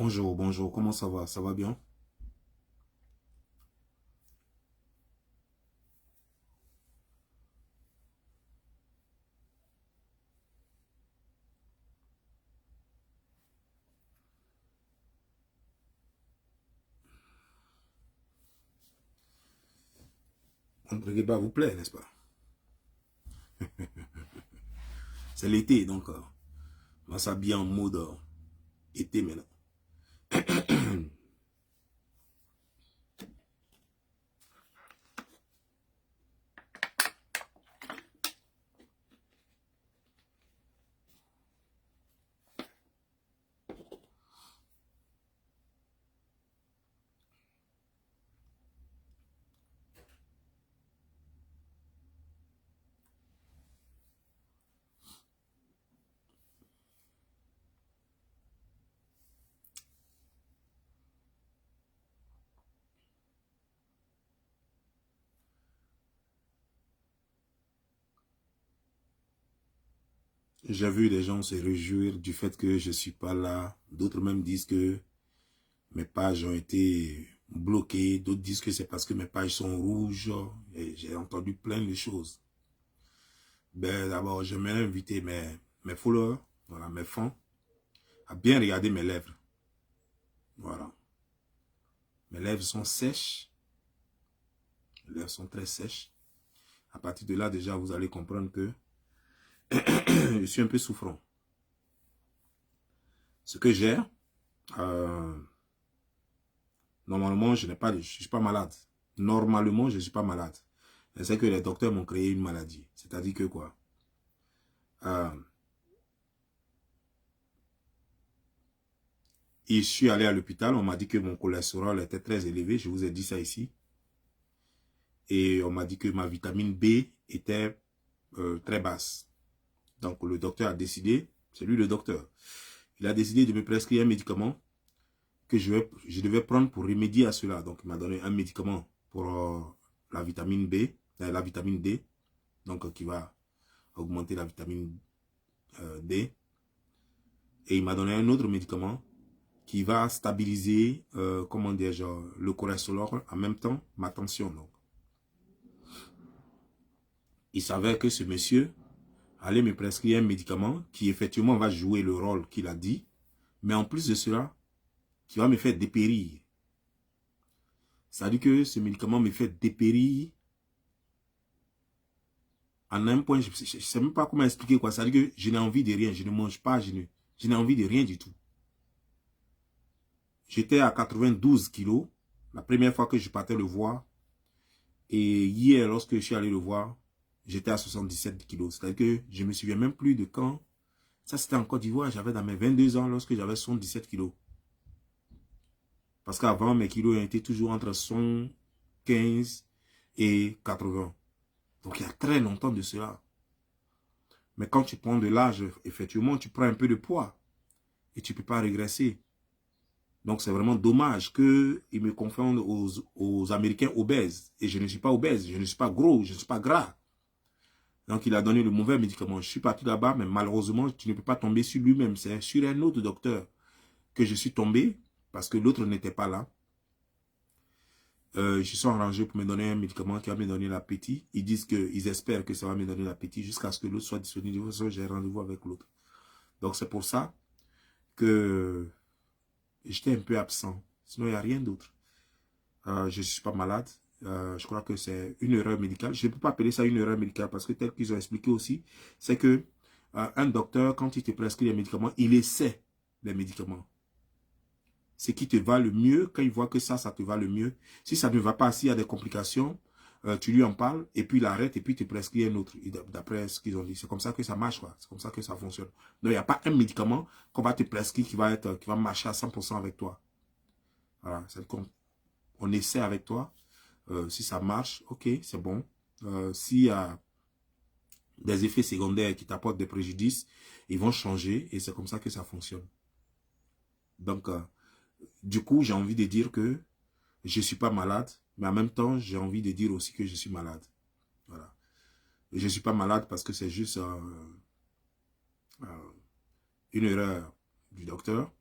Bonjour, bonjour, comment ça va? Ça va bien? André Guéba vous plaît, n'est-ce pas? C'est l'été, donc on va s'habiller en mode été maintenant. J'ai vu des gens se réjouir du fait que je ne suis pas là. D'autres même disent que mes pages ont été bloquées. D'autres disent que c'est parce que mes pages sont rouges. Et j'ai entendu plein de choses. Ben, d'abord, j'aimerais inviter mes followers, voilà, mes fans, à bien regarder mes lèvres. Voilà. Mes lèvres sont sèches. Les lèvres sont très sèches. À partir de là, déjà, vous allez comprendre que je suis un peu souffrant. Ce que j'ai, euh, normalement, je suis pas malade. Normalement, je ne suis pas malade. C'est que les docteurs m'ont créé une maladie. C'est-à-dire que quoi? euh, Je suis allé à l'hôpital, on m'a dit que mon cholestérol était très élevé, je vous ai dit ça ici. Et on m'a dit que ma vitamine B était très basse. Donc le docteur a décidé, c'est lui le docteur, il a décidé de me prescrire un médicament que je devais prendre pour remédier à cela. Donc il m'a donné un médicament pour la vitamine B, la vitamine D, donc qui va augmenter la vitamine D. Et il m'a donné un autre médicament qui va stabiliser, comment dire, le cholestérol, en même temps ma tension. Donc. Il s'avère que ce monsieur allait me prescrire un médicament qui effectivement va jouer le rôle qu'il a dit, mais en plus de cela, qui va me faire dépérir. Ça dit que ce médicament me fait dépérir en un point, je ne sais même pas comment expliquer quoi. Ça dit que je n'ai envie de rien, je ne mange pas, je n'ai envie de rien du tout. J'étais à 92 kilos, la première fois que je partais le voir. Et hier, lorsque je suis allé le voir, j'étais à 77 kilos. C'est-à-dire que je ne me souviens même plus de quand. Ça, c'était en Côte d'Ivoire. J'avais dans mes 22 ans lorsque j'avais 77 kilos. Parce qu'avant, mes kilos étaient toujours entre 115 et 80. Donc, il y a très longtemps de cela. Mais quand tu prends de l'âge, effectivement, tu prends un peu de poids. Et tu ne peux pas régresser. Donc, c'est vraiment dommage qu'ils me confondent aux Américains obèses. Et je ne suis pas obèse, je ne suis pas gros, je ne suis pas gras. Donc, il a donné le mauvais médicament. Je suis parti là-bas, mais malheureusement, tu ne peux pas tomber sur lui-même. C'est sur un autre docteur que je suis tombé, parce que l'autre n'était pas là. Je suis arrangé pour me donner un médicament qui va me donner l'appétit. Ils disent qu'ils espèrent que ça va me donner l'appétit jusqu'à ce que l'autre soit disponible. De toute façon, j'ai rendez-vous avec l'autre. Donc, c'est pour ça que j'étais un peu absent. Sinon, il n'y a rien d'autre. Je ne suis pas malade. Je crois que c'est une erreur médicale. Je ne peux pas appeler ça une erreur médicale parce que tel qu'ils ont expliqué aussi, c'est que un docteur, quand il te prescrit les médicaments, il essaie les médicaments. Ce qui te va le mieux, quand il voit que ça te va le mieux. Si ça ne va pas, s'il y a des complications, tu lui en parles et puis il arrête et puis il te prescrit un autre, d'après ce qu'ils ont dit. C'est comme ça que ça marche, quoi. C'est comme ça que ça fonctionne. Donc, il n'y a pas un médicament qu'on va te prescrire qui va marcher à 100% avec toi. Voilà, c'est comme on essaie avec toi. Si ça marche, ok, c'est bon. S'il y a des effets secondaires qui t'apportent des préjudices, ils vont changer et c'est comme ça que ça fonctionne. Donc, du coup, j'ai envie de dire que je ne suis pas malade, mais en même temps, j'ai envie de dire aussi que je suis malade. Voilà. Et je ne suis pas malade parce que c'est juste une erreur du docteur.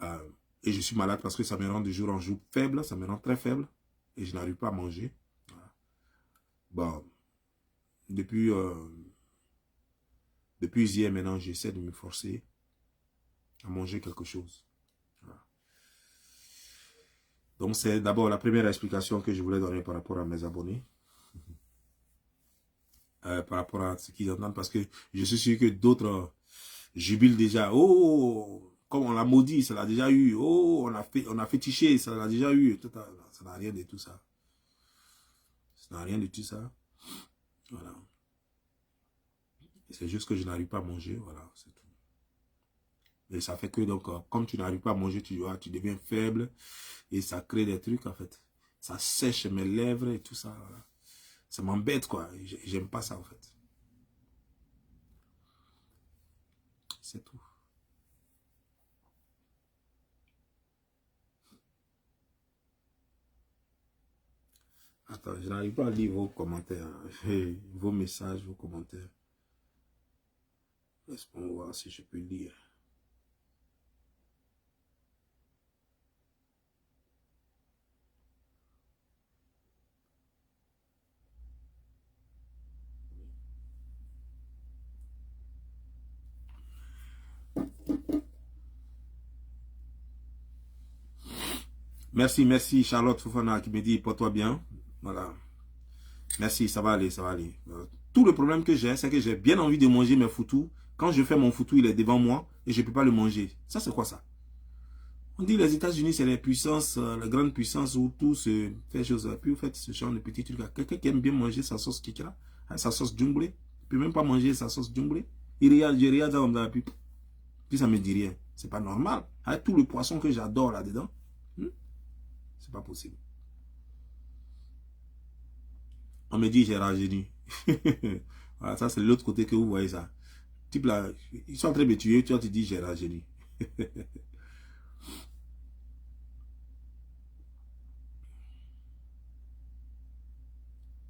Et je suis malade parce que ça me rend de jour en jour faible, ça me rend très faible. Et je n'arrive pas à manger. Voilà. Bon, depuis hier maintenant, j'essaie de me forcer à manger quelque chose. Voilà. Donc c'est d'abord la première explication que je voulais donner par rapport à mes abonnés. Par rapport à ce qu'ils entendent, parce que je suis sûr que d'autres jubilent déjà. Oh, comme on l'a maudit, ça l'a déjà eu. Oh, on a fétiché, ça l'a déjà eu. Ça n'a rien de tout ça. Ça n'a rien de tout ça. Voilà. C'est juste que je n'arrive pas à manger, voilà, c'est tout. Et ça fait que, donc, comme tu n'arrives pas à manger, tu deviens faible et ça crée des trucs, en fait. Ça sèche mes lèvres et tout ça, voilà. Ça m'embête, quoi. J'aime pas ça, en fait. C'est tout. Attends, je n'arrive pas à lire vos commentaires, vos messages, vos commentaires. Laisse-moi voir si je peux lire. Merci, merci Charlotte Fofana qui me dit porte-toi bien. Voilà. Merci, ça va aller, ça va aller. Tout le problème que j'ai, c'est que j'ai bien envie de manger mes foutous. Quand je fais mon foutou, il est devant moi et je ne peux pas le manger. Ça, c'est quoi ça? On dit les États-Unis, c'est les puissances, les grandes puissances où tout se fait chose. Puis vous faites ce genre de petits trucs. Quelqu'un qui aime bien manger sa sauce kikra, sa sauce djumblé, il ne peut même pas manger sa sauce djumblé. Je regarde ça comme ça, puis ça ne me dit rien. C'est pas normal. Avec tout le poisson que j'adore là-dedans, c'est pas possible. On me dit j'ai rajeuni. Voilà, ça c'est l'autre côté que vous voyez ça. Type là, ils sont en train de me tuer, toi tu dis j'ai rajeuni.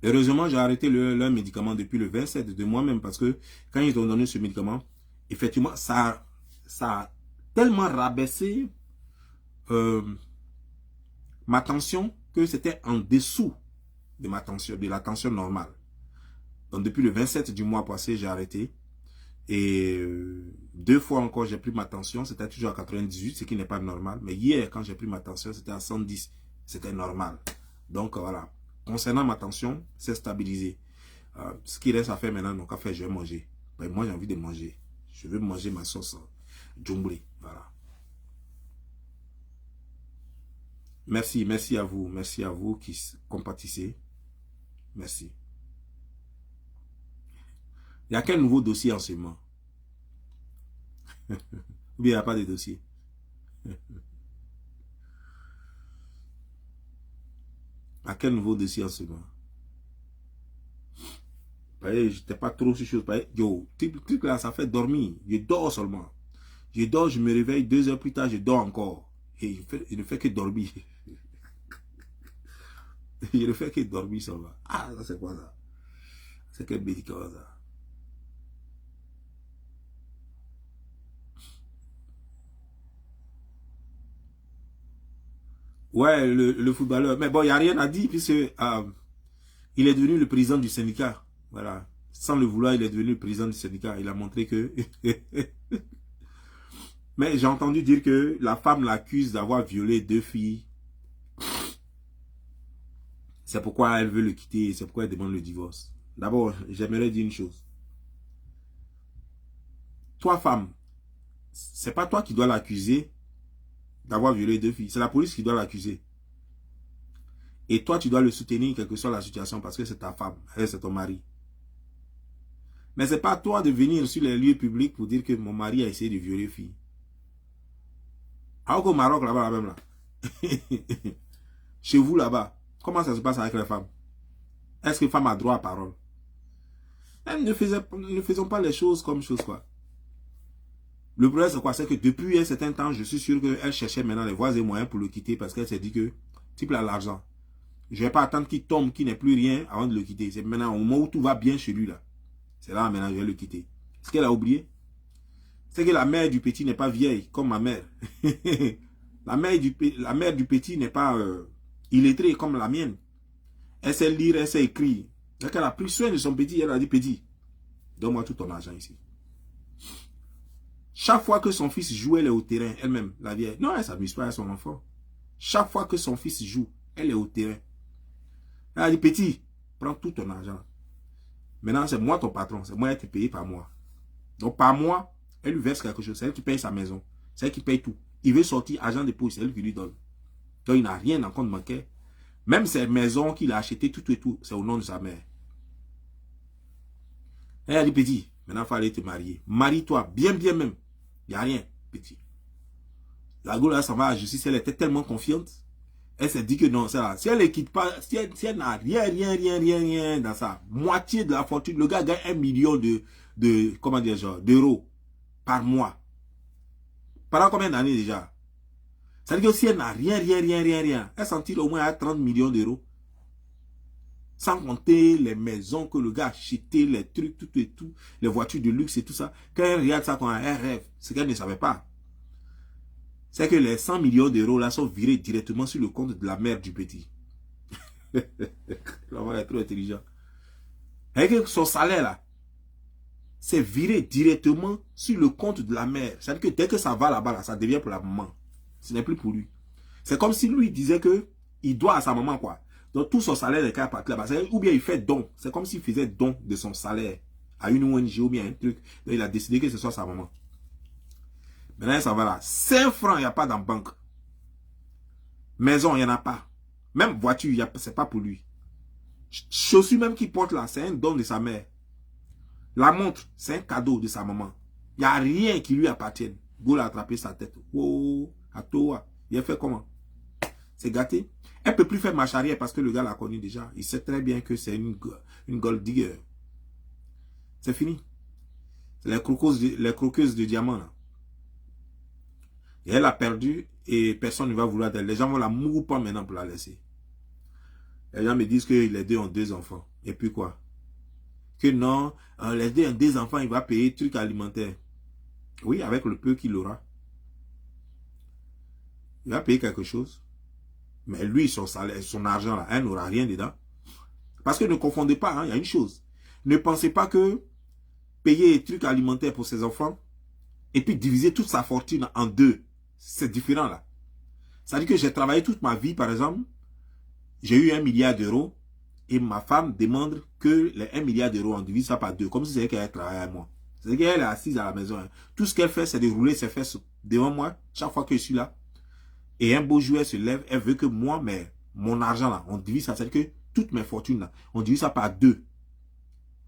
Heureusement, j'ai arrêté leur médicament depuis le 27 de moi-même parce que quand ils ont donné ce médicament, effectivement, ça a tellement rabaissé ma tension que c'était en dessous de ma tension, de la tension normale. Donc depuis le 27 du mois passé, j'ai arrêté. Et 2 fois encore, j'ai pris ma tension. C'était toujours à 98, ce qui n'est pas normal. Mais hier, quand j'ai pris ma tension, c'était à 110. C'était normal. Donc voilà. Concernant ma tension, c'est stabilisé. Ce qui reste à faire maintenant, donc à faire, je vais manger. Ben, moi, j'ai envie de manger. Je veux manger ma sauce djumblé. Voilà. Merci, merci à vous. Merci à vous qui compatissez. Merci. Il y a quel nouveau dossier en ce moment? Ou bien il n'y a pas de dossier? À quel nouveau dossier en ce moment? J'étais pas trop sur chose. Yo, truc là, ça fait dormir. Je dors seulement. Je dors, je me réveille 2 heures plus tard, je dors encore. Et je ne fais que dormir. Je ne fais que dormir seulement. Ah, ça c'est quoi ça? C'est quel médicament ça? Ouais, le footballeur. Mais bon, il n'y a rien à dire puisque il est devenu le président du syndicat. Voilà. Sans le vouloir, il est devenu le président du syndicat. Il a montré que... Mais j'ai entendu dire que la femme l'accuse d'avoir violé 2 filles. C'est pourquoi elle veut le quitter. C'est pourquoi elle demande le divorce. D'abord, j'aimerais dire une chose. Toi, femme, c'est pas toi qui dois l'accuser d'avoir violé 2 filles. C'est la police qui doit l'accuser. Et toi, tu dois le soutenir, quelle que soit la situation, parce que c'est ta femme. Elle, c'est ton mari. Mais c'est pas toi de venir sur les lieux publics pour dire que mon mari a essayé de violer une fille. Alors qu'au Maroc, là-bas, même là. Chez vous, là-bas, comment ça se passe avec les femmes? Est-ce que les femmes ont droit à parole? Ne faisons pas les choses comme choses, quoi. Le problème, c'est quoi? C'est que depuis un certain temps, je suis sûr qu'elle cherchait maintenant les voies et moyens pour le quitter parce qu'elle s'est dit que, type là, l'argent. Je ne vais pas attendre qu'il tombe, qu'il n'ait plus rien avant de le quitter. C'est maintenant au moment où tout va bien chez lui, là. C'est là, maintenant, je vais le quitter. Ce qu'elle a oublié, c'est que la mère du petit n'est pas vieille, comme ma mère. la mère du petit n'est pas illettrée, comme la mienne. Elle sait lire, elle sait écrire. Donc elle a pris soin de son petit, elle a dit, petit, donne-moi tout ton argent ici. Chaque fois que son fils joue, elle est au terrain, elle-même, la vieille. Non, elle ne s'amuse pas à son enfant. Chaque fois que son fils joue, elle est au terrain. Elle a dit, petit, prends tout ton argent. Maintenant, c'est moi ton patron, c'est moi qui te paye par mois. Donc, par mois, elle lui verse quelque chose, c'est elle qui paye sa maison, c'est elle qui paye tout. Il veut sortir, argent de poche, c'est elle qui lui donne. Donc, il n'a rien dans le compte bancaire. Même ses maisons qu'il a achetées, tout et tout, c'est au nom de sa mère. Elle a dit, petit, maintenant, il faut aller te marier. Marie-toi, bien, bien même. Il n'y a rien, petit. La go, là, ça va à la justice, elle était tellement confiante. Elle s'est dit que non, ça, si elle ne quitte pas, si elle n'a rien dans sa moitié de la fortune, le gars gagne 1 million comment dire, genre, d'euros par mois. Pendant combien d'années déjà? Ça veut dire que si elle n'a rien, elle s'en tire au moins à 30 millions d'euros. Sans compter les maisons que le gars a achetées, les trucs, tout et tout, les voitures de luxe et tout ça. Quand elle regarde ça, quand elle rêve, ce qu'elle ne savait pas, c'est que les 100 millions d'euros là sont virés directement sur le compte de la mère du petit. L'enfant est trop intelligent. Et que son salaire là, c'est viré directement sur le compte de la mère. C'est-à-dire que dès que ça va là-bas, là, ça devient pour la maman. Ce n'est plus pour lui. C'est comme si lui disait que il doit à sa maman quoi. Donc tout son salaire est qu'à partir là-bas. Ou bien il fait don. C'est comme s'il faisait don de son salaire à une ONG ou bien un truc. Donc il a décidé que ce soit sa maman. Maintenant ça va là. 5 francs, il n'y a pas dans la banque. Maison, il n'y en a pas. Même voiture, c'est pas pour lui. Chaussures même qu'il porte là, c'est un don de sa mère. La montre, c'est un cadeau de sa maman. Il n'y a rien qui lui appartienne. Go l'a attrapé sa tête. Oh, à toi. Il a fait comment? C'est gâté. Elle ne peut plus faire marche arrière parce que le gars l'a connu déjà. Il sait très bien que c'est une gold digger. C'est fini. C'est les croqueuses de diamants. Là. Et elle a perdu et personne ne va vouloir d'elle. Les gens vont la mourir pas maintenant pour la laisser. Les gens me disent que les deux ont 2 enfants. Et puis quoi? Que non, les deux ont 2 enfants, il va payer trucs alimentaires. Oui, avec le peu qu'il aura. Il va payer quelque chose. Mais lui, son salaire, son argent, là, elle n'aura rien dedans. Parce que ne confondez pas, hein, il y a une chose. Ne pensez pas que payer des trucs alimentaires pour ses enfants et puis diviser toute sa fortune en 2, c'est différent là. Ça veut dire que j'ai travaillé toute ma vie, par exemple, j'ai eu 1 milliard d'euros et ma femme demande que les 1 milliard d'euros, on divise ça par 2, comme si c'était qu'elle travaillait avec moi. C'est-à-dire qu'elle est assise à la maison. Hein. Tout ce qu'elle fait, c'est de rouler ses fesses devant moi chaque fois que je suis là. Et un beau jour, elle se lève, elle veut que moi, mais mon argent là, on divise ça. C'est-à-dire que toutes mes fortunes là, on divise ça par 2.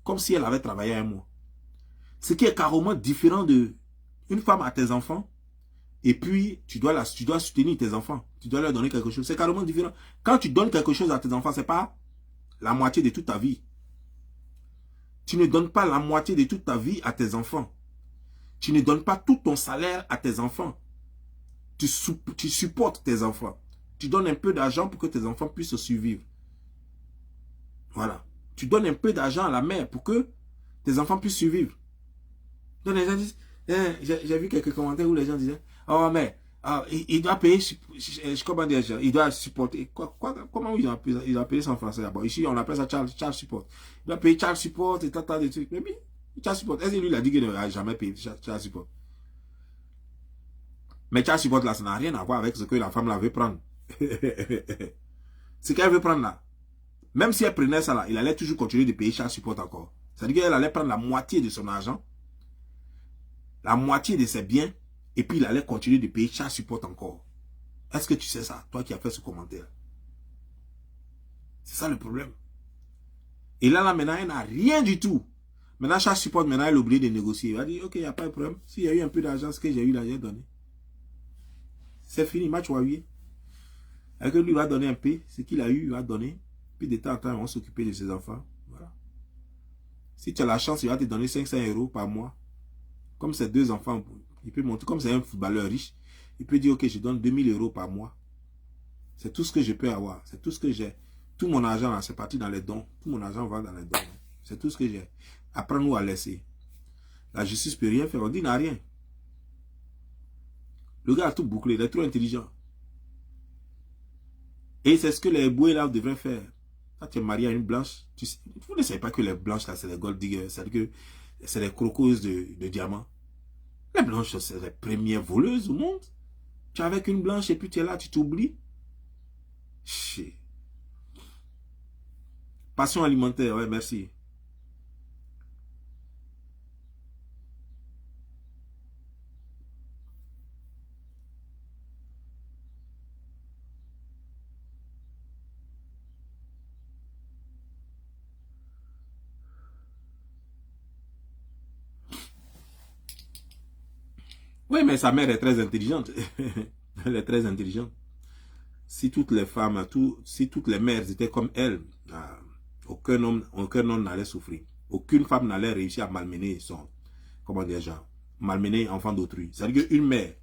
Comme si elle avait travaillé avec moi. Ce qui est carrément différent de une femme à tes enfants, et puis tu dois soutenir tes enfants. Tu dois leur donner quelque chose. C'est carrément différent. Quand tu donnes quelque chose à tes enfants, ce n'est pas la moitié de toute ta vie. Tu ne donnes pas la moitié de toute ta vie à tes enfants. Tu ne donnes pas tout ton salaire à tes enfants. Tu supportes tes enfants. Tu donnes un peu d'argent pour que tes enfants puissent survivre. Voilà. Tu donnes un peu d'argent à la mère pour que tes enfants puissent survivre. Donc les gens disent, j'ai vu quelques commentaires où les gens disaient, oh mais il doit payer, comment dire, il doit supporter. Comment il doit payer ça en français d'abord? Ici on appelle ça child support. Il doit payer child support et tas de trucs. Mais oui, child support. Est-ce que lui il a dit qu'il n'a jamais payé child support? Mais child support là, ça n'a rien à voir avec ce que la femme là veut prendre. Ce qu'elle veut prendre là. Même si elle prenait ça là, il allait toujours continuer de payer child support encore. C'est-à-dire qu'elle allait prendre la moitié de son argent, la moitié de ses biens, et puis il allait continuer de payer child support encore. Est-ce que tu sais ça, toi qui as fait ce commentaire? C'est ça le problème. Et là maintenant, elle n'a rien du tout. Maintenant, child support, maintenant, elle est obligée de négocier. Elle va dire, ok, il n'y a pas de problème. S'il y a eu un peu d'argent, ce que j'ai eu là, j'ai donné. C'est fini, match ouaillé. Avec lui, il va donner un peu. Ce qu'il a eu, il va donner. Puis de temps en temps, ils vont s'occuper de ses enfants. Voilà. Si tu as la chance, il va te donner 500 € par mois. Comme c'est 2 enfants, il peut monter. Comme c'est un footballeur riche, il peut dire, ok, je donne 2000 € par mois. C'est tout ce que je peux avoir. C'est tout ce que j'ai. Tout mon argent, c'est parti dans les dons. Tout mon argent va dans les dons. C'est tout ce que j'ai. Apprends-nous à laisser. La justice ne peut rien faire. On dit, n'a rien. Le gars a tout bouclé, il est trop intelligent. Et c'est ce que les bouées là devraient faire. Quand tu es marié à une blanche, vous ne savez pas que les blanches là, c'est les gold diggers, c'est-à-dire que c'est les crocoses de diamants. Les blanches, c'est les premières voleuses au monde. Tu es avec une blanche et puis tu es là, tu t'oublies. Passion alimentaire, ouais, merci. Oui, mais sa mère est très intelligente. Elle est très intelligente. Si toutes les femmes, si toutes les mères étaient comme elle, aucun homme n'allait souffrir. Aucune femme n'allait réussir à malmener son, comment dire, genre, malmener enfant d'autrui. C'est-à-dire qu'une mère,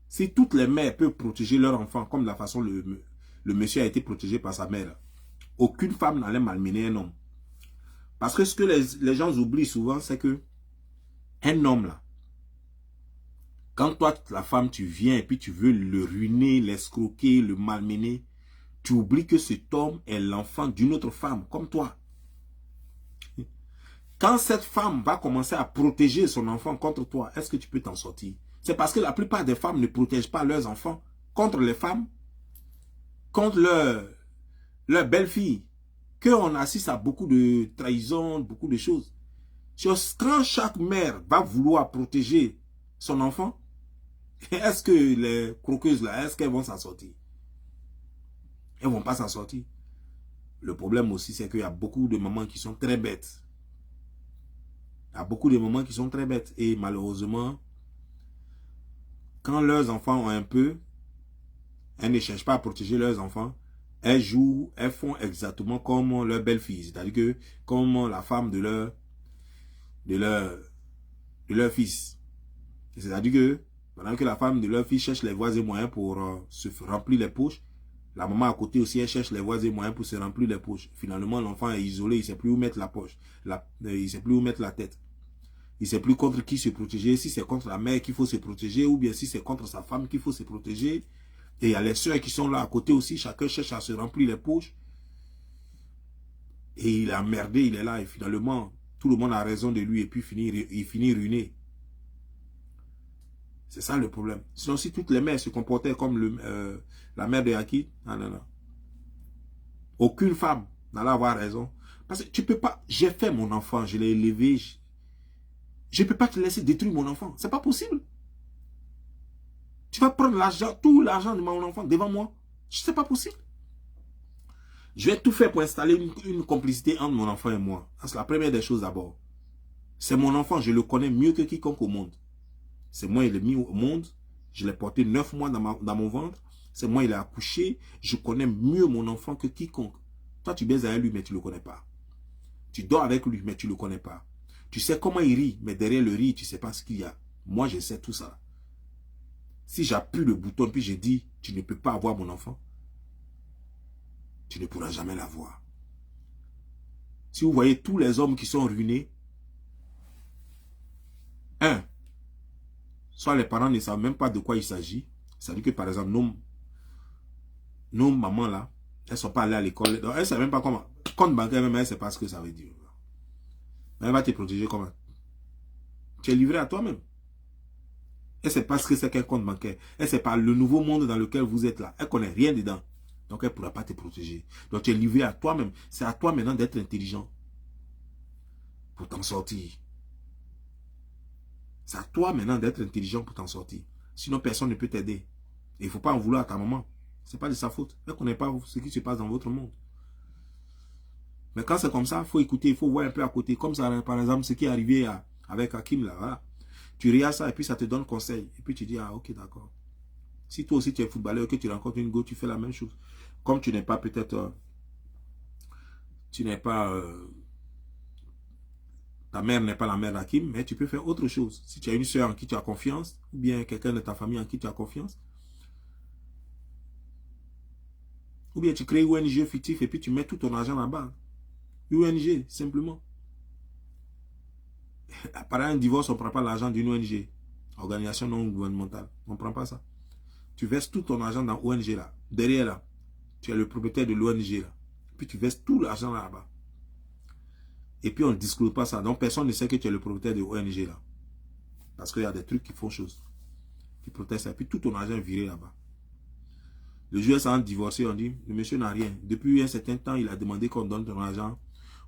si toutes les mères peuvent protéger leur enfant comme la façon le monsieur a été protégé par sa mère, aucune femme n'allait malmener un homme. Parce que ce que les gens oublient souvent, c'est que un homme là, quand toi, la femme, tu viens et puis tu veux le ruiner, l'escroquer, le malmener, tu oublies que cet homme est l'enfant d'une autre femme, comme toi. Quand cette femme va commencer à protéger son enfant contre toi, est-ce que tu peux t'en sortir? C'est parce que la plupart des femmes ne protègent pas leurs enfants contre les femmes, contre leur belle-fille, qu'on assiste à beaucoup de trahisons, beaucoup de choses. Quand chaque mère va vouloir protéger son enfant, est-ce que les croqueuses là, est-ce qu'elles vont s'en sortir? Elles ne vont pas s'en sortir. Le problème aussi, c'est qu'il y a beaucoup de mamans qui sont très bêtes. Il y a beaucoup de mamans qui sont très bêtes. Et malheureusement, quand leurs enfants ont un peu, elles ne cherchent pas à protéger leurs enfants. Elles jouent, elles font exactement comme leur belle-fille. C'est-à-dire que comme la femme de leur fils. C'est-à-dire que pendant que la femme de leur fils cherche les voies et moyens pour se remplir les poches, la maman à côté aussi, elle cherche les voies et moyens pour se remplir les poches. Finalement, l'enfant est isolé, il ne sait plus où mettre la poche. Il ne sait plus où mettre la tête. Il ne sait plus contre qui se protéger, si c'est contre la mère qu'il faut se protéger, ou bien si c'est contre sa femme qu'il faut se protéger. Et il y a les soeurs qui sont là à côté aussi, chacun cherche à se remplir les poches. Et il est emmerdé, il est là, et finalement, tout le monde a raison de lui, et puis il finit ruiné. C'est ça le problème. Sinon, si toutes les mères se comportaient comme la mère de Yaki, non. Aucune femme n'allait avoir raison. Parce que tu peux pas, j'ai fait mon enfant, je l'ai élevé. Je ne peux pas te laisser détruire mon enfant. C'est pas possible. Tu vas prendre l'argent, tout l'argent de mon enfant devant moi. C'est pas possible. Je vais tout faire pour installer une complicité entre mon enfant et moi. C'est la première des choses d'abord. C'est mon enfant, je le connais mieux que quiconque au monde. C'est moi, il est mis au monde. Je l'ai porté 9 mois dans mon ventre. C'est moi, il est accouché. Je connais mieux mon enfant que quiconque. Toi, tu baises avec lui, mais tu ne le connais pas. Tu dors avec lui, mais tu ne le connais pas. Tu sais comment il rit, mais derrière le rire, tu ne sais pas ce qu'il y a. Moi, je sais tout ça. Si j'appuie le bouton, puis je dis, tu ne peux pas avoir mon enfant, tu ne pourras jamais l'avoir. Si vous voyez tous les hommes qui sont ruinés, soit les parents ne savent même pas de quoi il s'agit. C'est-à-dire que, par exemple, nos mamans là, elles ne sont pas allées à l'école. Elles ne savent même pas comment. Compte bancaire, même elles ne savent pas ce que ça veut dire. Mais elle va te protéger comment? Tu es livré à toi-même. Elle ne sait pas ce que c'est qu'un compte bancaire. Elle ne sait pas le nouveau monde dans lequel vous êtes là. Elle ne connaît rien dedans. Donc, elle ne pourra pas te protéger. Donc, tu es livré à toi-même. C'est à toi maintenant d'être intelligent pour t'en sortir. C'est à toi maintenant d'être intelligent pour t'en sortir. Sinon, personne ne peut t'aider. Et il ne faut pas en vouloir à ta maman. Ce n'est pas de sa faute. Elle ne connaît pas ce qui se passe dans votre monde. Mais quand c'est comme ça, il faut écouter, il faut voir un peu à côté. Comme ça, par exemple, ce qui est arrivé avec Hakim, là, voilà. Tu regardes ça et puis ça te donne conseil. Et puis tu dis, ah ok, d'accord. Si toi aussi tu es footballeur, que tu rencontres une go, tu fais la même chose. Comme tu n'es pas peut-être... tu n'es pas... ta mère n'est pas la mère d'Hakim, mais tu peux faire autre chose. Si tu as une soeur en qui tu as confiance, ou bien quelqu'un de ta famille en qui tu as confiance, ou bien tu crées une ONG fictif et puis tu mets tout ton argent là-bas. ONG, simplement. Par un divorce, on ne prend pas l'argent d'une ONG. Organisation non gouvernementale. On ne prend pas ça. Tu verses tout ton argent dans ONG là. Derrière là, tu es le propriétaire de l'ONG là. Puis tu verses tout l'argent là-bas. Et puis on ne disclose pas ça. Donc personne ne sait que tu es le propriétaire de l'ONG là. Parce qu'il y a des trucs qui font chose. Qui protègent ça. Et puis tout ton argent est viré là-bas. Le juge s'en divorcé, on dit, le monsieur n'a rien. Depuis un certain temps, il a demandé qu'on donne ton argent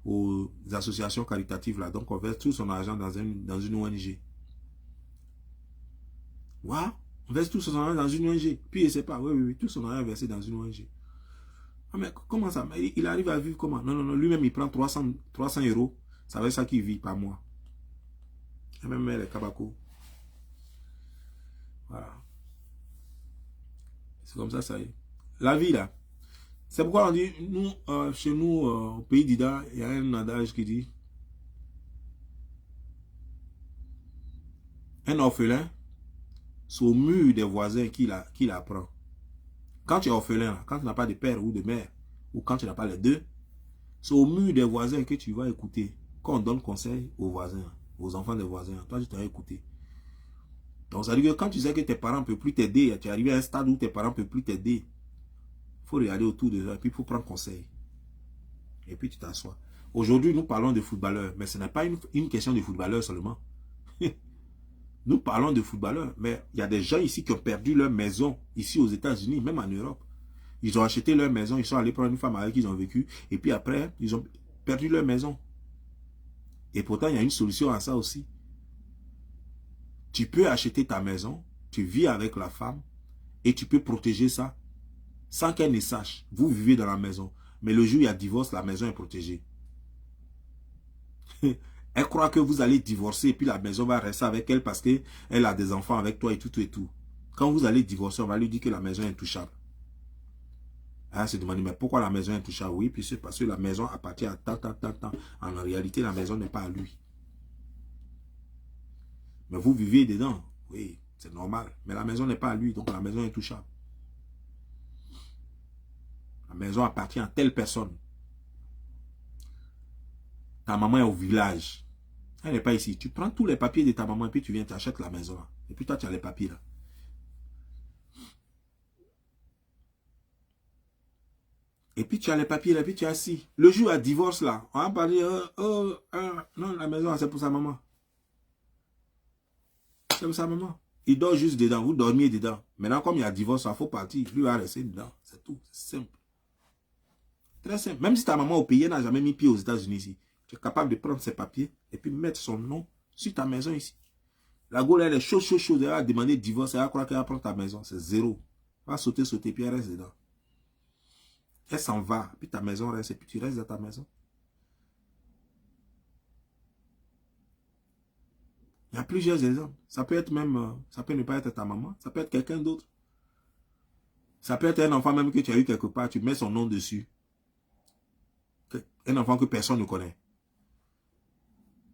aux associations caritatives là. Donc on verse tout son argent dans une ONG. Waouh, on verse tout son argent dans une ONG. Puis il ne sait pas, oui, tout son argent est versé dans une ONG. Ah mais comment ça? Il arrive à vivre comment? Non, lui-même il prend 300 €. Ça va être ça qu'il vit par mois. Et même les Kabako. Voilà. C'est comme ça y est. La vie là. C'est pourquoi on dit, nous, chez nous, au pays d'Ida, il y a un adage qui dit, un orphelin, c'est au mur des voisins qu'il apprend. Quand tu es orphelin, là, quand tu n'as pas de père ou de mère, ou quand tu n'as pas les deux, c'est au mur des voisins que tu vas écouter. Quand on donne conseil aux voisins, aux enfants des voisins, toi tu t'as écouté. Donc ça veut dire que quand tu sais que tes parents ne peuvent plus t'aider, tu es arrivé à un stade où tes parents ne peuvent plus t'aider, il faut regarder autour de toi et puis il faut prendre conseil. Et puis tu t'assois. Aujourd'hui, nous parlons de footballeurs, mais ce n'est pas une question de footballeurs seulement. Nous parlons de footballeurs, mais il y a des gens ici qui ont perdu leur maison, ici aux États-Unis, même en Europe. Ils ont acheté leur maison, ils sont allés prendre une femme avec qui ils ont vécu, et puis après, ils ont perdu leur maison. Et pourtant, il y a une solution à ça aussi. Tu peux acheter ta maison, tu vis avec la femme, et tu peux protéger ça, sans qu'elle ne sache. Vous vivez dans la maison, mais le jour où il y a divorce, la maison est protégée. Elle croit que vous allez divorcer, et puis la maison va rester avec elle parce qu'elle a des enfants avec toi et tout et tout. Quand vous allez divorcer, on va lui dire que la maison est intouchable. Elle se demande, mais pourquoi la maison est intouchable? Oui, puis c'est parce que la maison appartient à tant. En réalité, la maison n'est pas à lui. Mais vous vivez dedans. Oui, c'est normal. Mais la maison n'est pas à lui, donc la maison est intouchable. La maison appartient à telle personne. Ta maman est au village. Elle n'est pas ici. Tu prends tous les papiers de ta maman et puis tu viens, tu achètes la maison là. Et puis toi, tu as les papiers là. Et puis tu as les papiers là, et puis tu es assis. Le jour à divorce là, on va parler, non, la maison c'est pour sa maman. C'est pour sa maman. Il dort juste dedans, vous dormiez dedans. Maintenant, comme il y a divorce, il faut partir. Lui va rester dedans. C'est tout. C'est simple. Très simple. Même si ta maman au pays n'a jamais mis pied aux États-Unis ici, tu es capable de prendre ses papiers et puis mettre son nom sur ta maison ici. La Gaule, elle est chaude. Elle va demander divorce, elle va croire qu'elle va prendre ta maison. C'est zéro. Elle va sauter, puis elle reste dedans. Elle s'en va, puis ta maison reste, et puis tu restes dans ta maison. Il y a plusieurs exemples. Ça peut être même, ça peut ne pas être ta maman, ça peut être quelqu'un d'autre. Ça peut être un enfant même que tu as eu quelque part, tu mets son nom dessus. Un enfant que personne ne connaît.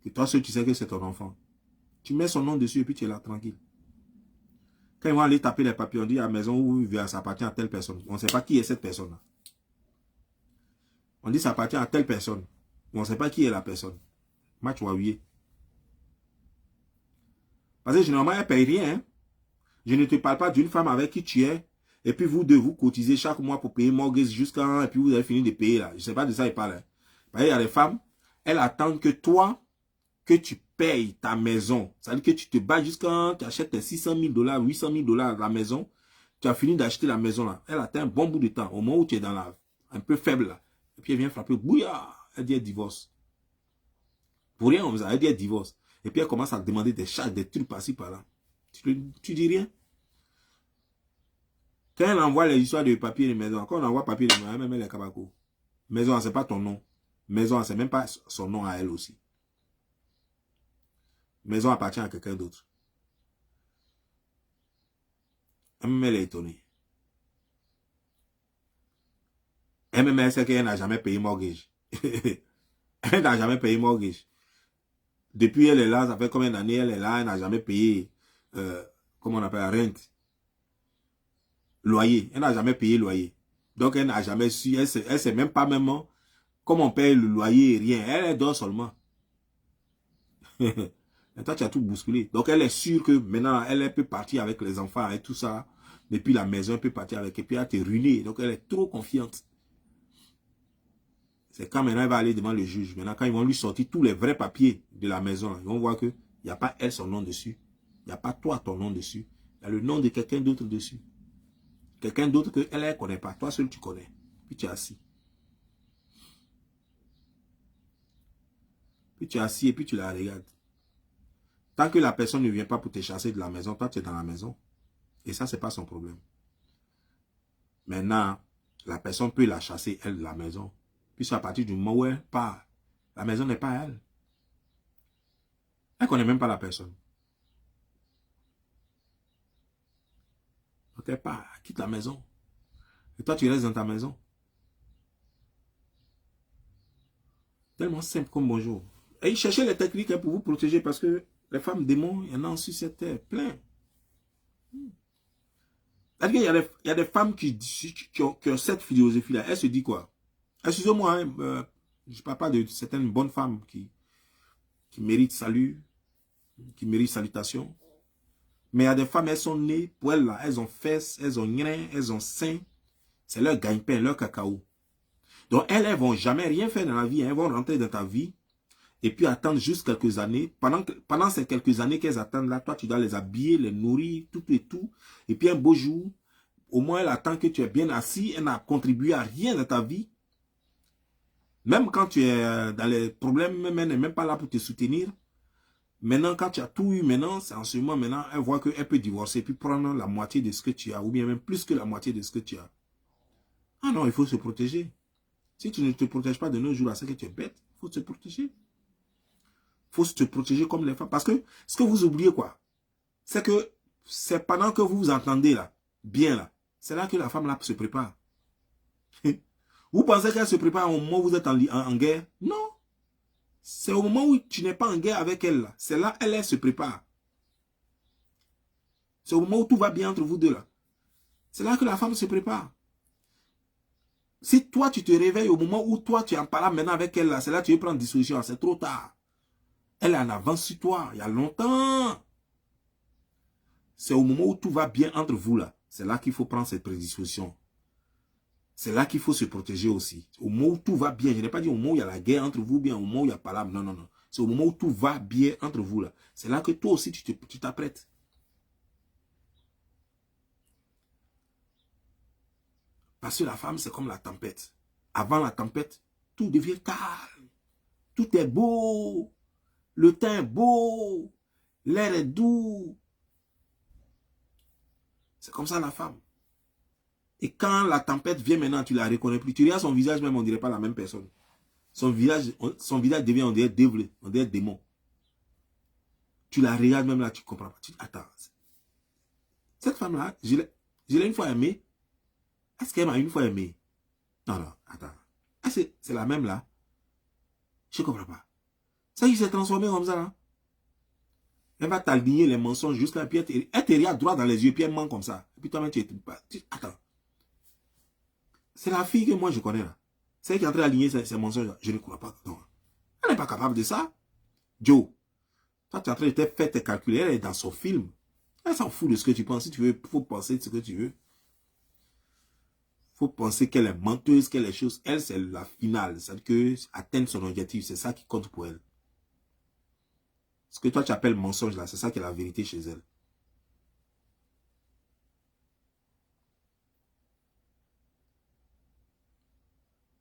Et toi seul, tu sais que c'est ton enfant. Tu mets son nom dessus et puis tu es là, tranquille. Quand ils vont aller taper les papiers, on dit à la maison où vous vivez, ça appartient à telle personne. On ne sait pas qui est cette personne-là. On dit ça appartient à telle personne. On ne sait pas qui est la personne. Match Huawei. Parce que généralement, elle ne paye rien. Hein? Je ne te parle pas d'une femme avec qui tu es. Et puis vous deux, vous cotisez chaque mois pour payer mortgage jusqu'à... Et puis vous avez fini de payer là. Je ne sais pas de ça il parle. Hein? Parce qu'il y a des femmes, elles attendent que toi, que tu payes ta maison. Ça veut dire que tu te bats jusqu'à... Tu achètes tes 600 000 $, 800 000 $ la maison. Tu as fini d'acheter la maison là. Elle attend un bon bout de temps. Au moment où tu es dans la... un peu faible là. Et puis elle vient frapper. Bouillard. Elle dit elle divorce. Pour rien, on vous a dit elle divorce. Et puis elle commence à demander des charges, des trucs par-ci par-là. Tu dis rien. Quand elle envoie les histoires de papier de maison, quand on envoie papier de maison, même les Kabako. Maison, c'est pas ton nom. Maison, c'est même pas son nom à elle aussi. Maison appartient à quelqu'un d'autre. Même elle est étonnée. Même elle sait qu'elle n'a jamais payé mortgage. Elle n'a jamais payé mortgage. Depuis elle est là, ça fait combien d'années elle est là, elle n'a jamais payé, comment on appelle, rente. Loyer. Elle n'a jamais payé loyer. Donc elle n'a jamais su, elle sait même pas même comment on paye le loyer et rien. Elle dort seulement. Elle Et toi, tu as tout bousculé. Donc, elle est sûre que maintenant, elle peut partir avec les enfants et tout ça. Depuis la maison, elle peut partir avec. Et puis, elle te ruiné. Donc, elle est trop confiante. C'est quand maintenant, elle va aller devant le juge. Maintenant, quand ils vont lui sortir tous les vrais papiers de la maison, ils vont voir qu'il n'y a pas elle, son nom dessus. Il n'y a pas toi, ton nom dessus. Il y a le nom de quelqu'un d'autre dessus. Quelqu'un d'autre qu'elle ne connaît pas. Toi seul, tu connais. Puis, tu es assis. Puis, tu es assis et puis, tu la regardes. Tant que la personne ne vient pas pour te chasser de la maison, toi, tu es dans la maison. Et ça, ce n'est pas son problème. Maintenant, la personne peut la chasser, elle, de la maison. Puis c'est à partir du moment où elle part, la maison n'est pas à elle. Elle ne connaît même pas la personne. Donc elle part, elle quitte la maison. Et toi, tu restes dans ta maison. Tellement simple comme bonjour. Et cherchez les techniques pour vous protéger parce que les femmes démons, il y en a sur cette terre, plein. Il y a des femmes qui ont cette philosophie-là. Elles se disent quoi? Excusez-moi, hein, je ne parle pas de certaines bonnes femmes qui méritent salut, qui méritent salutation. Mais il y a des femmes, elles sont nées, pour elles là, elles ont fesses, elles ont rien, elles ont sein. C'est leur gagne-pain, leur cacao. Donc elles ne vont jamais rien faire dans la vie. Elles vont rentrer dans ta vie et puis attendre juste quelques années. Pendant ces quelques années qu'elles attendent là, toi tu dois les habiller, les nourrir, tout et tout. Et puis un beau jour, au moins elle attend que tu es bien assis. Elle n'a contribué à rien dans ta vie. Même quand tu es dans les problèmes, elle n'est même pas là pour te soutenir. Maintenant, quand tu as tout eu, maintenant, c'est en ce moment, maintenant, elle voit qu'elle peut divorcer, puis prendre la moitié de ce que tu as, ou bien même plus que la moitié de ce que tu as. Ah non, il faut se protéger. Si tu ne te protèges pas de nos jours, c'est que tu es bête. Il faut se protéger. Il faut se protéger comme les femmes. Parce que ce que vous oubliez, quoi, c'est que c'est pendant que vous vous entendez là, bien là, c'est là que la femme là se prépare. Vous pensez qu'elle se prépare au moment où vous êtes en guerre? Non. C'est au moment où tu n'es pas en guerre avec elle. C'est là elle se prépare. C'est au moment où tout va bien entre vous deux là. C'est là que la femme se prépare. Si toi tu te réveilles au moment où toi tu en parles maintenant avec elle là, c'est là que tu veux prendre disposition. C'est trop tard. Elle est en avance sur toi. Il y a longtemps. C'est au moment où tout va bien entre vous là. C'est là qu'il faut prendre cette prédisposition. C'est là qu'il faut se protéger aussi. Au moment où tout va bien. Je n'ai pas dit au moment où il y a la guerre entre vous, bien au moment où il y a pas là. Non, non, non. C'est au moment où tout va bien entre vous là. C'est là que toi aussi tu t'apprêtes. Parce que la femme, c'est comme la tempête. Avant la tempête, tout devient calme. Tout est beau. Le temps est beau. L'air est doux. C'est comme ça la femme. Et quand la tempête vient maintenant, tu la reconnais plus. Tu regardes son visage même, on ne dirait pas la même personne. Son visage devient, on dirait dévelé, on dirait démon. Tu la regardes même là, tu ne comprends pas. Tu dis, attends, cette femme-là, je l'ai une fois aimée. Est-ce qu'elle m'a une fois aimé? Non, non, attends. C'est la même là. Je ne comprends pas. Ça, il s'est transformé comme ça là. Elle va t'aligner les mensonges jusqu'à puis elle te regarde droit dans les yeux, puis elle ment comme ça. Et puis toi-même, attends. C'est la fille que moi je connais là. C'est elle qui est en train d'aligner ces mensonges là. Je ne crois pas. Non. Elle n'est pas capable de ça. Joe, toi tu es en train de te faire tes calculs. Elle est dans son film. Elle s'en fout de ce que tu penses. Si tu veux, il faut penser de ce que tu veux. Il faut penser qu'elle est menteuse, qu'elle est chose. Elle, c'est la finale. C'est-à-dire que atteindre son objectif, c'est ça qui compte pour elle. Ce que toi tu appelles mensonge là, c'est ça qui est la vérité chez elle.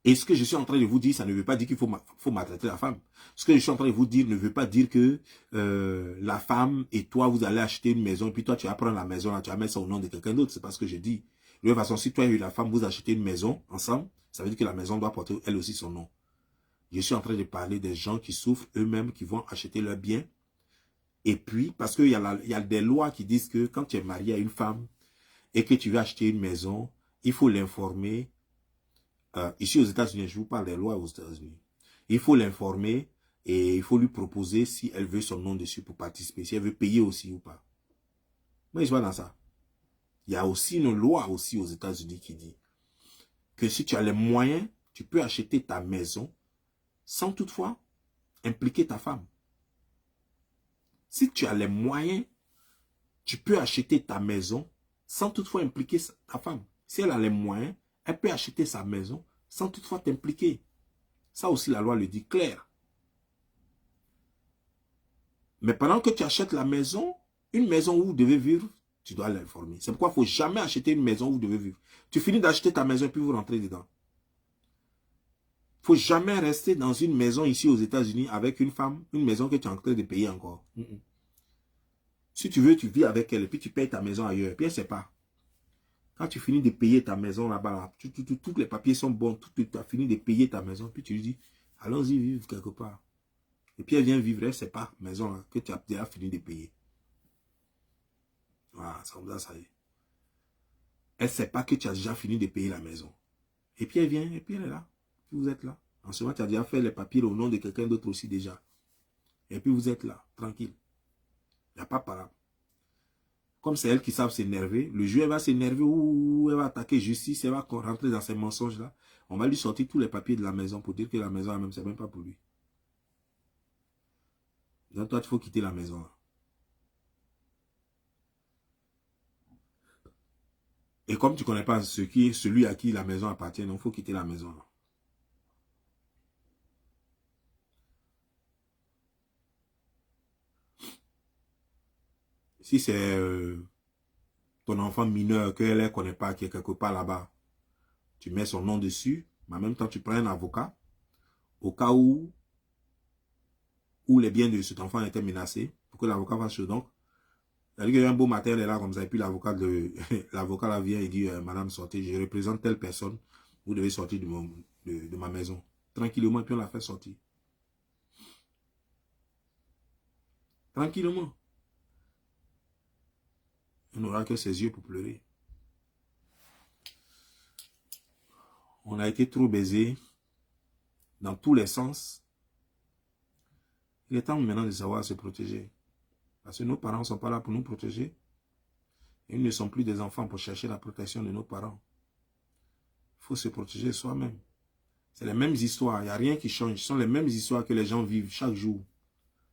Et ce que je suis en train de vous dire, ça ne veut pas dire qu'il faut maltraiter la femme. Ce que je suis en train de vous dire ne veut pas dire que la femme et toi, vous allez acheter une maison, et puis toi, tu vas prendre la maison, là, tu vas mettre ça au nom de quelqu'un d'autre. C'est pas ce que je dis. De toute façon, si toi et la femme, vous achetez une maison ensemble, ça veut dire que la maison doit porter elle aussi son nom. Je suis en train de parler des gens qui souffrent eux-mêmes, qui vont acheter leurs biens. Et puis, parce qu'il y a des lois qui disent que quand tu es marié à une femme et que tu veux acheter une maison, il faut l'informer. Ici aux États-Unis, je vous parle des lois aux États-Unis. Il faut l'informer et il faut lui proposer si elle veut son nom dessus pour participer, si elle veut payer aussi ou pas. Moi, je vois dans ça. Il y a aussi une loi aussi aux États-Unis qui dit que si tu as les moyens, tu peux acheter ta maison sans toutefois impliquer ta femme. Si tu as les moyens, tu peux acheter ta maison sans toutefois impliquer ta femme. Si elle a les moyens, elle peut acheter sa maison sans toutefois t'impliquer. Ça aussi, la loi le dit clair. Mais pendant que tu achètes la maison, une maison où vous devez vivre, tu dois l'informer. C'est pourquoi il ne faut jamais acheter une maison où vous devez vivre. Tu finis d'acheter ta maison et puis vous rentrez dedans. Il ne faut jamais rester dans une maison ici aux États-Unis avec une femme, une maison que tu es en train de payer encore. Si tu veux, tu vis avec elle et puis tu payes ta maison ailleurs. Et puis elle ne sait pas. Quand tu finis de payer ta maison là-bas, là, tous les papiers sont bons, tu as fini de payer ta maison, puis tu lui dis, allons-y vivre quelque part. Et puis elle vient vivre, elle ne sait pas, maison là, que tu as déjà fini de payer. Voilà, c'est comme ça, ça y est. Elle ne sait pas que tu as déjà fini de payer la maison. Et puis elle vient, et puis elle est là. Puis vous êtes là. En ce moment, tu as déjà fait les papiers au nom de quelqu'un d'autre aussi déjà. Et puis vous êtes là, tranquille. Il n'y a pas parable. Comme c'est elle qui savent s'énerver, le jour elle va s'énerver ou elle va attaquer justice, elle va rentrer dans ces mensonges-là. On va lui sortir tous les papiers de la maison pour dire que la maison elle-même, c'est même pas pour lui. Donc toi, il faut quitter la maison. Là. Et comme tu ne connais pas celui à qui la maison appartient, il faut quitter la maison. Là. Si c'est ton enfant mineur qu'elle ne connaît pas, qui est quelque part là-bas, tu mets son nom dessus, mais en même temps, tu prends un avocat, au cas où les biens de cet enfant étaient menacés, pour que l'avocat fasse ce donc. C'est-à-dire qu'un beau matin, elle est là comme ça, et puis l'avocat là vient et dit, madame, sortez, je représente telle personne, vous devez sortir de ma maison. Tranquillement, et puis on la fait sortir. Tranquillement. On n'aura que ses yeux pour pleurer. On a été trop baisés dans tous les sens. Il est temps maintenant de savoir se protéger. Parce que nos parents ne sont pas là pour nous protéger. Et ils ne sont plus des enfants pour chercher la protection de nos parents. Il faut se protéger soi-même. C'est les mêmes histoires. Il n'y a rien qui change. Ce sont les mêmes histoires que les gens vivent chaque jour.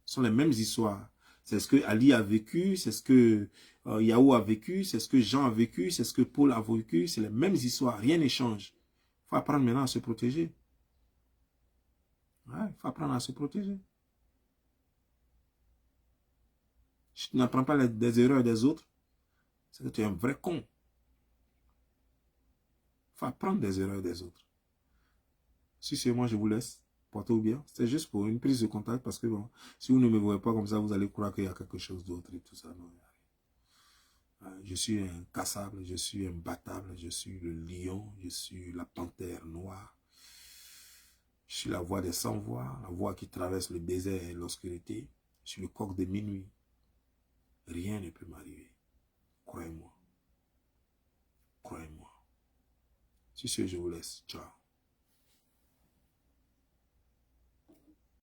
Ce sont les mêmes histoires. C'est ce que Ali a vécu, c'est ce que Yahou a vécu, c'est ce que Jean a vécu, c'est ce que Paul a vécu. C'est les mêmes histoires. Rien ne change. Il faut apprendre maintenant à se protéger. Ouais, il faut apprendre à se protéger. Si tu n'apprends pas des erreurs des autres, c'est que tu es un vrai con. Il faut apprendre des erreurs des autres. Si c'est moi, je vous laisse. Portez-vous bien. C'est juste pour une prise de contact parce que bon, si vous ne me voyez pas comme ça, vous allez croire qu'il y a quelque chose d'autre et tout ça. Non, je suis incassable, je suis imbattable, je suis le lion, je suis la panthère noire. Je suis la voix des sans-voix, la voix qui traverse le désert et l'obscurité. Je suis le coq de minuit. Rien ne peut m'arriver. Croyez-moi. Croyez-moi. Sur ce, je vous laisse. Ciao.